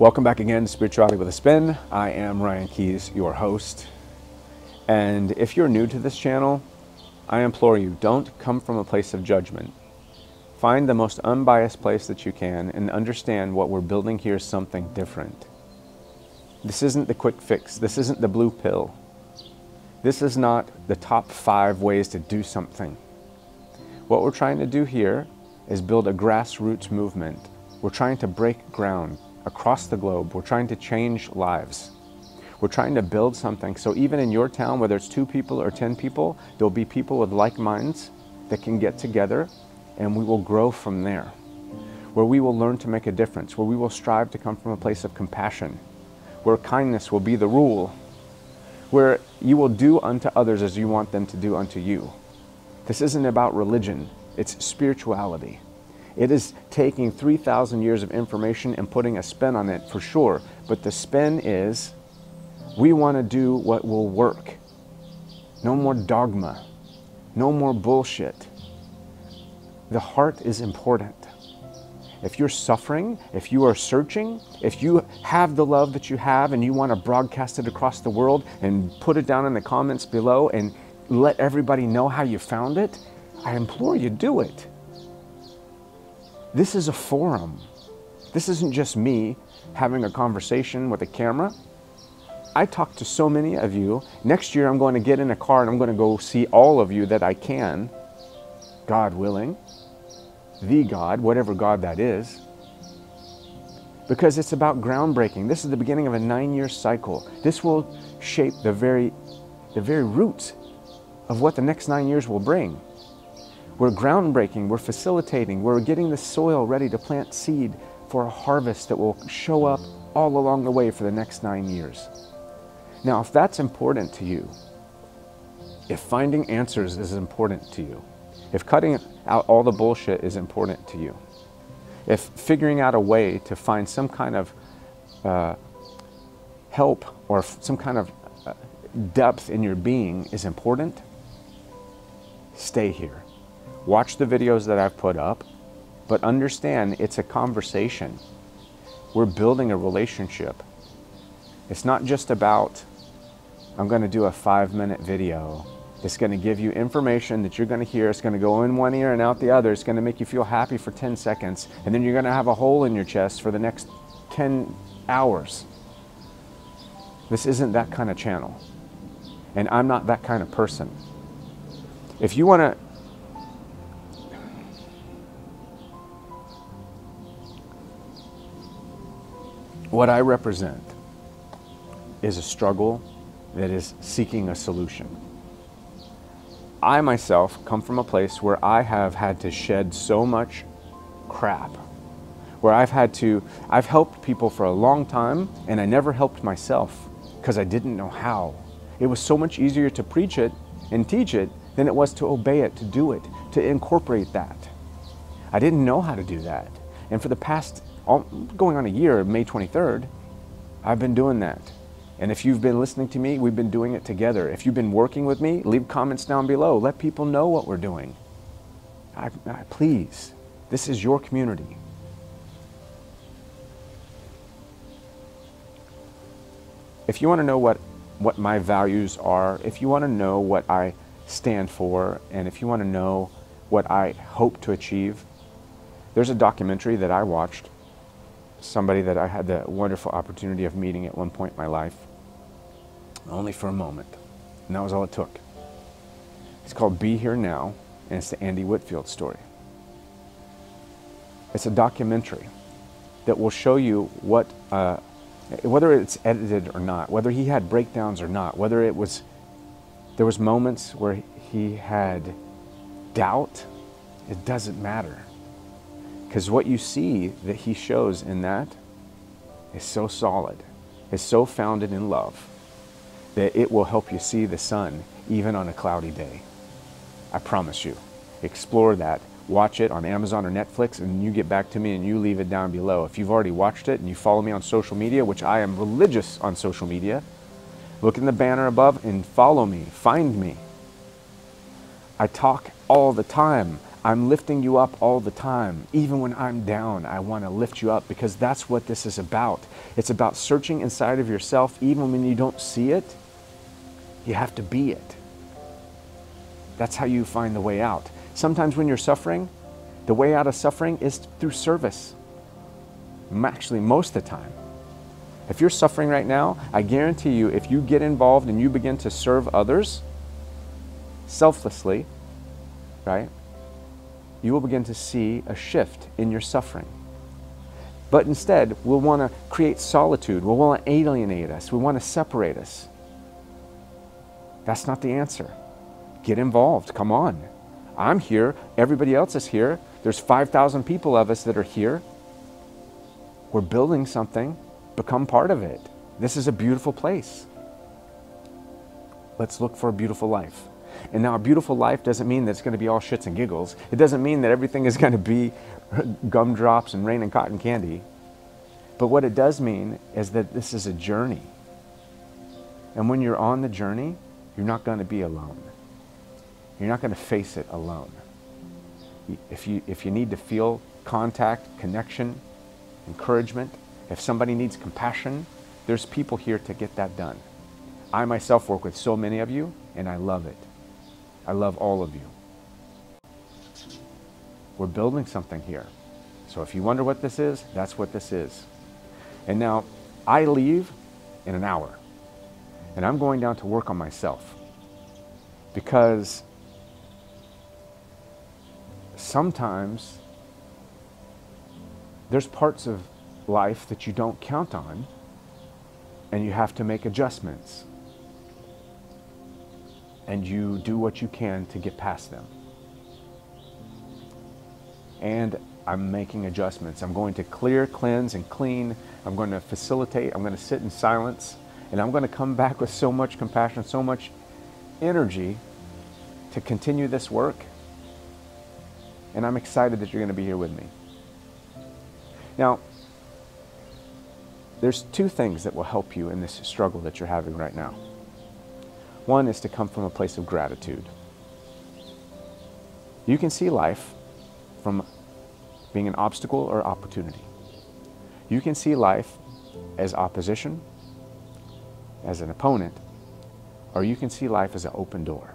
Welcome back again to Spirituality with a Spin. I am Ryan Keys, your host. And if you're new to this channel, I implore you, don't come from a place of judgment. Find the most unbiased place that you can and understand what we're building here is something different. This isn't the quick fix. This isn't the blue pill. This is not the top 5 ways to do something. What we're trying to do here is build a grassroots movement. We're trying to break ground across the globe. We're trying to change lives. We're trying to build something so even in your town, whether it's 2 people or 10 people, there'll be people with like minds that can get together and we will grow from there, where we will learn to make a difference, where we will strive to come from a place of compassion, where kindness will be the rule, where you will do unto others as you want them to do unto you. This isn't about religion, it's spirituality. It is taking 3,000 years of information and putting a spin on it for sure, but the spin is we want to do what will work. No more dogma, no more bullshit. The heart is important. If you're suffering, if you are searching, if you have the love that you have and you want to broadcast it across the world and put it down in the comments below and let everybody know how you found it, I implore you, do it. This is a forum. This isn't just me having a conversation with a camera. I talk to so many of you. Next year I'm going to get in a car and I'm going to go see all of you that I can, God willing, the God, whatever God that is, because it's about groundbreaking. This is the beginning of a 9-year cycle. This will shape the very roots of what the next 9 years will bring. We're groundbreaking, we're facilitating, we're getting the soil ready to plant seed for a harvest that will show up all along the way for the next 9 years. Now, if that's important to you, if finding answers is important to you, if cutting out all the bullshit is important to you, if figuring out a way to find some kind of help or some kind of depth in your being is important, stay here. Watch the videos that I've put up, but understand it's a conversation. We're building a relationship. It's not just about, I'm going to do a 5-minute video. It's going to give you information that you're going to hear. It's going to go in one ear and out the other. It's going to make you feel happy for 10 seconds. And then you're going to have a hole in your chest for the next 10 hours. This isn't that kind of channel. And I'm not that kind of person. If you want to, what I represent is a struggle that is seeking a solution. I myself come from a place where I have had to shed so much crap, where I've helped people for a long time and I never helped myself because I didn't know how. It was so much easier to preach it and teach it than it was to obey it, to do it, to incorporate that. I didn't know how to do that. And for the past going on a year, May 23rd, I've been doing that. And if you've been listening to me, we've been doing it together. If you've been working with me, leave comments down below. Let people know what we're doing. Please, this is your community. If you want to know what my values are, if you want to know what I stand for, and if you want to know what I hope to achieve, there's a documentary that I watched, somebody that I had the wonderful opportunity of meeting at one point in my life, only for a moment, and that was all it took. It's called Be Here Now, and it's the Andy Whitfield story. It's a documentary that will show you what, whether it's edited or not, whether he had breakdowns or not, whether there was moments where he had doubt, it doesn't matter. Because what you see that he shows in that is so solid, is so founded in love, that it will help you see the sun even on a cloudy day. I promise you. Explore that. Watch it on Amazon or Netflix, and you get back to me and you leave it down below. If you've already watched it and you follow me on social media, which I am religious on social media, look in the banner above and follow me. Find me. I talk all the time I'm lifting you up all the time. Even when I'm down, I want to lift you up, because that's what this is about. It's about searching inside of yourself. Even when you don't see it, you have to be it. That's how you find the way out. Sometimes when you're suffering, the way out of suffering is through service. Actually, most of the time. If you're suffering right now, I guarantee you, if you get involved and you begin to serve others selflessly, right, you will begin to see a shift in your suffering. But instead, we'll want to create solitude. We'll want to alienate us. We want to separate us. That's not the answer. Get involved. Come on. I'm here. Everybody else is here. There's 5,000 people of us that are here. We're building something. Become part of it. This is a beautiful place. Let's look for a beautiful life. And now a beautiful life doesn't mean that it's going to be all shits and giggles. It doesn't mean that everything is going to be gumdrops and rain and cotton candy. But what it does mean is that this is a journey. And when you're on the journey, you're not going to be alone. You're not going to face it alone. If you need to feel contact, connection, encouragement, if somebody needs compassion, there's people here to get that done. I myself work with so many of you, and I love it. I love all of you. We're building something here. So if you wonder what this is, that's what this is. And now, I leave in an hour, and I'm going down to work on myself, because sometimes there's parts of life that you don't count on, and you have to make adjustments, and you do what you can to get past them. And I'm making adjustments. I'm going to clear, cleanse, and clean. I'm going to facilitate. I'm going to sit in silence, and I'm going to come back with so much compassion, so much energy to continue this work. And I'm excited that you're going to be here with me. Now, there's two things that will help you in this struggle that you're having right now. One is to come from a place of gratitude. You can see life from being an obstacle or opportunity. You can see life as opposition, as an opponent, or you can see life as an open door.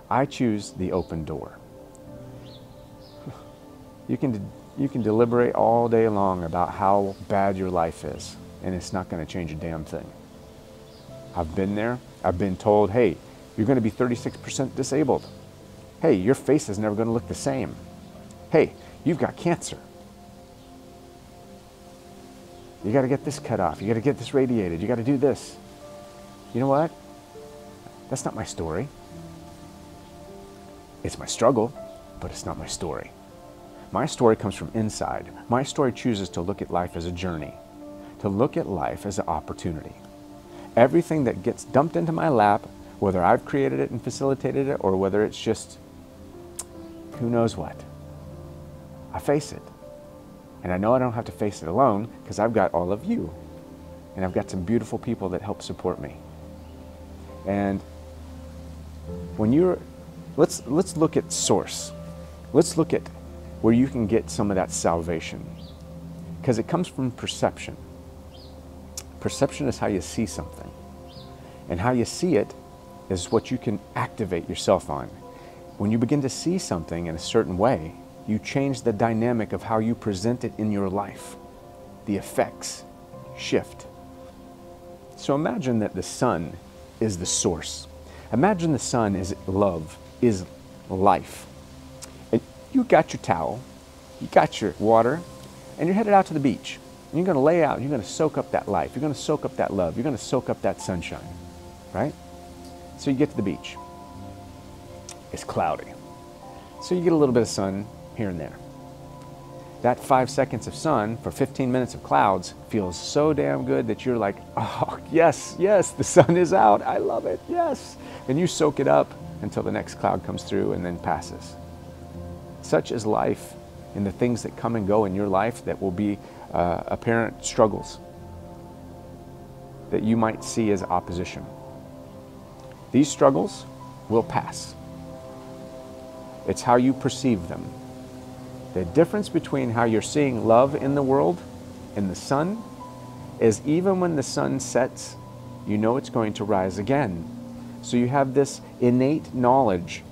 I choose the open door. You can deliberate all day long about how bad your life is, and it's not going to change a damn thing. I've been there. I've been told, hey, you're going to be 36% disabled. Hey, your face is never going to look the same. Hey, you've got cancer. You got to get this cut off. You got to get this radiated. You got to do this. You know what? That's not my story. It's my struggle, but it's not my story. My story comes from inside. My story chooses to look at life as a journey, to look at life as an opportunity. Everything that gets dumped into my lap, whether I've created it and facilitated it, or whether it's just who knows what, I face it. And I know I don't have to face it alone, because I've got all of you. And I've got some beautiful people that help support me. And when let's look at source. Let's look at where you can get some of that salvation. Because it comes from perception. Perception is how you see something. And how you see it is what you can activate yourself on. When you begin to see something in a certain way, you change the dynamic of how you present it in your life. The effects shift. So imagine that the sun is the source. Imagine the sun is love, is life. And you got your towel, you got your water, and you're headed out to the beach. And you're going to lay out, you're going to soak up that life, you're going to soak up that love, you're going to soak up that sunshine, right? So you get to the beach. It's cloudy. So you get a little bit of sun here and there. That 5 seconds of sun for 15 minutes of clouds feels so damn good that you're like, oh, yes, yes, the sun is out. I love it, yes. And you soak it up until the next cloud comes through and then passes. Such is life in the things that come and go in your life that will be apparent struggles that you might see as opposition. These struggles will pass. It's how you perceive them. The difference between how you're seeing love in the world and the sun is even when the sun sets, you know it's going to rise again. So you have this innate knowledge,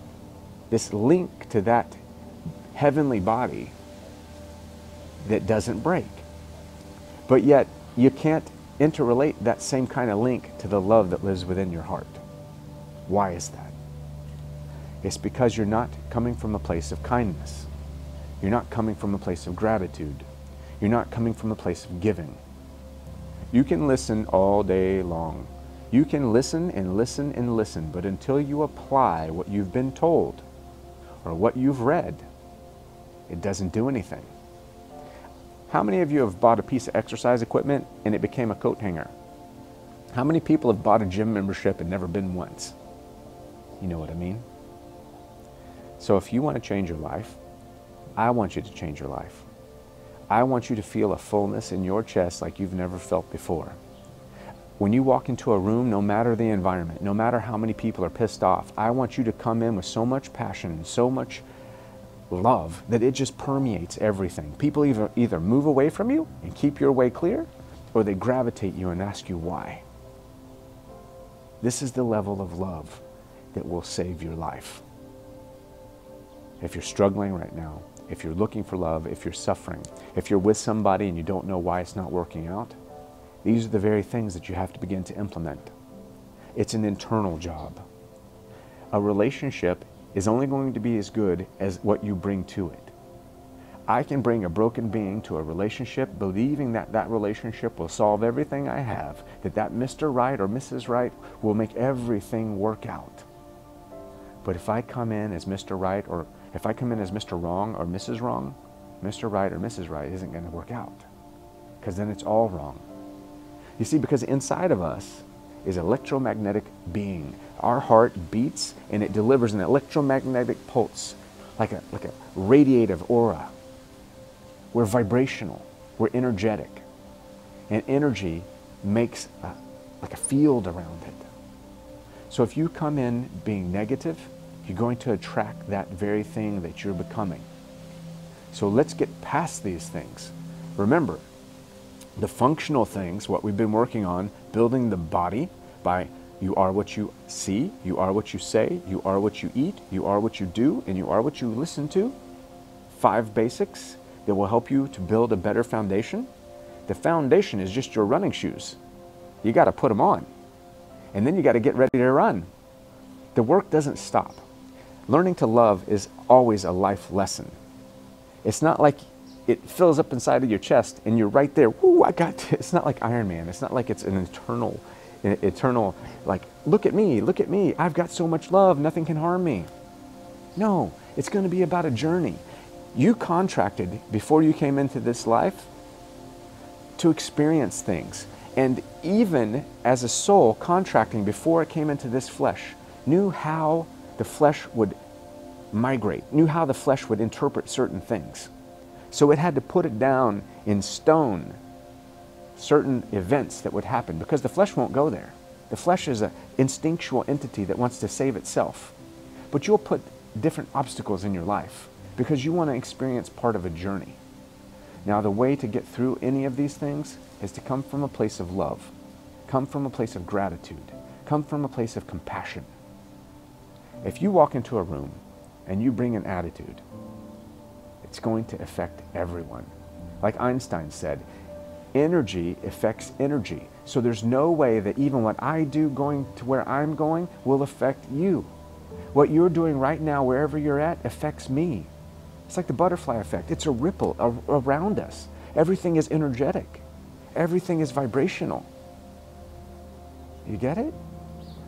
this link to that heavenly body that doesn't break. But yet you can't interrelate that same kind of link to the love that lives within your heart. Why is that? It's because you're not coming from a place of kindness. You're not coming from a place of gratitude. You're not coming from a place of giving. You can listen all day long. You can listen and listen and listen, but until you apply what you've been told or what you've read, it doesn't do anything. How many of you have bought a piece of exercise equipment and it became a coat hanger? How many people have bought a gym membership and never been once? You know what I mean? So if you want to change your life, I want you to change your life. I want you to feel a fullness in your chest like you've never felt before. When you walk into a room, no matter the environment, no matter how many people are pissed off, I want you to come in with so much passion, so much love that it just permeates everything. People either move away from you and keep your way clear, or they gravitate you and ask you why. This is the level of love that will save your life. If you're struggling right now, if you're looking for love, if you're suffering, if you're with somebody and you don't know why it's not working out, these are the very things that you have to begin to implement. It's an internal job. A relationship is only going to be as good as what you bring to it. I can bring a broken being to a relationship believing that that relationship will solve everything I have, that Mr. Right or Mrs. Right will make everything work out. But if I come in as Mr. Right, or if I come in as Mr. Wrong or Mrs. Wrong, Mr. Right or Mrs. Right isn't going to work out, because then it's all wrong. You see, because inside of us is electromagnetic being. Our heart beats and it delivers an electromagnetic pulse, like a radiative aura. We're vibrational, we're energetic. And energy makes like a field around it. So if you come in being negative, you're going to attract that very thing that you're becoming. So let's get past these things. Remember, the functional things, what we've been working on, building the body by you are what you see, you are what you say, you are what you eat, you are what you do, and you are what you listen to. 5 basics that will help you to build a better foundation. The foundation is just your running shoes. You got to put them on. And then you got to get ready to run. The work doesn't stop. Learning to love is always a life lesson. It's not like it fills up inside of your chest and you're right there. Woo, I got this. It's not like Iron Man. It's not like it's an eternal, like, look at me, I've got so much love, nothing can harm me. No, it's going to be about a journey. You contracted before you came into this life to experience things. And even as a soul contracting before it came into this flesh, knew how the flesh would migrate, knew how the flesh would interpret certain things. So it had to put it down in stone, certain events that would happen, because the flesh won't go there. The flesh is an instinctual entity that wants to save itself. But you'll put different obstacles in your life because you want to experience part of a journey. Now, the way to get through any of these things is to come from a place of love, come from a place of gratitude, come from a place of compassion. If you walk into a room and you bring an attitude, it's going to affect everyone. Like Einstein said, energy affects energy. So there's no way that even what I do going to where I'm going will affect you. What you're doing right now, wherever you're at, affects me. It's like the butterfly effect. It's a ripple around us. Everything is energetic. Everything is vibrational. You get it?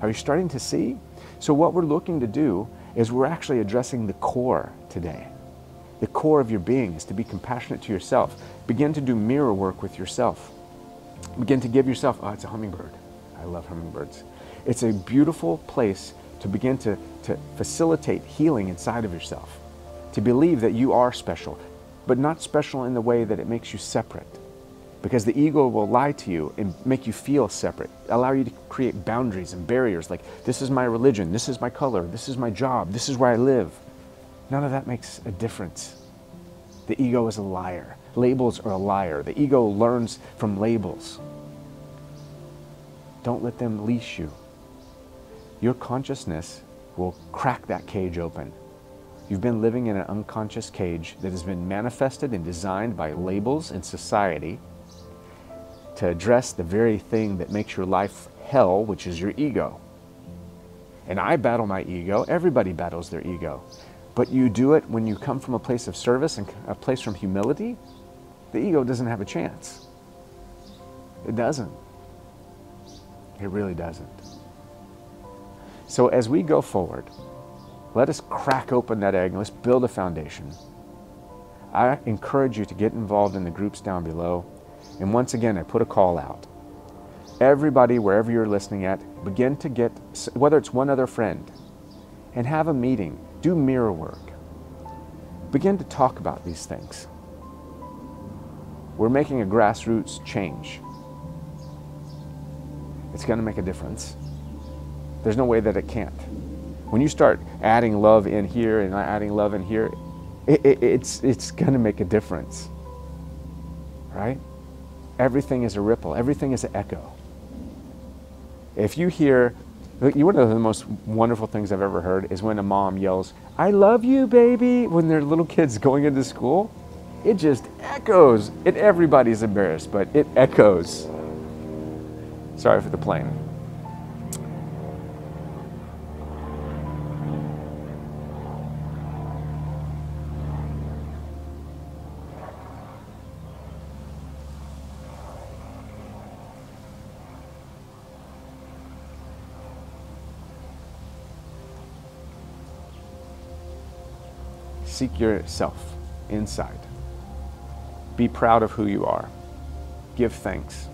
Are you starting to see? So what we're looking to do is we're actually addressing the core today. The core of your being is to be compassionate to yourself. Begin to do mirror work with yourself. Begin to give yourself, oh, it's a hummingbird. I love hummingbirds. It's a beautiful place to begin to facilitate healing inside of yourself. To believe that you are special, but not special in the way that it makes you separate. Because the ego will lie to you and make you feel separate, allow you to create boundaries and barriers like, this is my religion, this is my color, this is my job, this is where I live. None of that makes a difference. The ego is a liar. Labels are a liar. The ego learns from labels. Don't let them leash you. Your consciousness will crack that cage open. You've been living in an unconscious cage that has been manifested and designed by labels and society to address the very thing that makes your life hell, which is your ego. And I battle my ego. Everybody battles their ego. But you do it when you come from a place of service and a place from humility. The ego doesn't have a chance. It doesn't. It really doesn't. So as we go forward, let us crack open that egg and let's build a foundation. I encourage you to get involved in the groups down below. And once again, I put a call out. Everybody, wherever you're listening at, begin to get, whether it's one other friend, and have a meeting. Do mirror work. Begin to talk about these things. We're making a grassroots change. It's going to make a difference. There's no way that it can't. When you start adding love in here and adding love in here, it's going to make a difference. Right? Everything is a ripple. Everything is an echo. If you hear, one of the most wonderful things I've ever heard is when a mom yells, "I love you, baby," when their little kids going into school. It just echoes. Everybody's embarrassed, but it echoes. Sorry for the plane. Seek yourself inside. Be proud of who you are. Give thanks.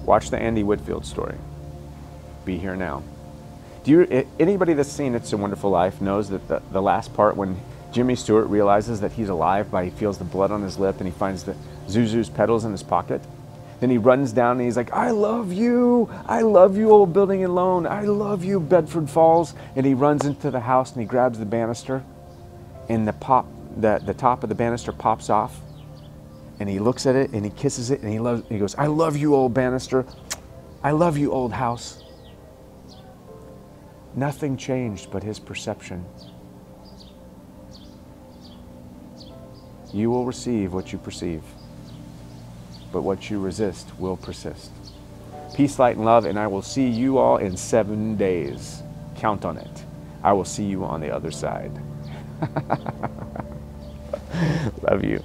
Watch the Andy Whitfield story. Be here now. Anybody that's seen It's a Wonderful Life knows that the last part when Jimmy Stewart realizes that he's alive he feels the blood on his lip and he finds the Zuzu's petals in his pocket. Then he runs down and he's like, "I love you, Old Building and Loan. I love you, Bedford Falls." And he runs into the house and he grabs the banister. And the top of the banister pops off, and he looks at it and he kisses it and he goes, "I love you, old banister. I love you, old house." Nothing changed but his perception. You will receive what you perceive, but what you resist will persist. Peace, light, and love, and I will see you all in 7 days. Count on it. I will see you on the other side. Love you.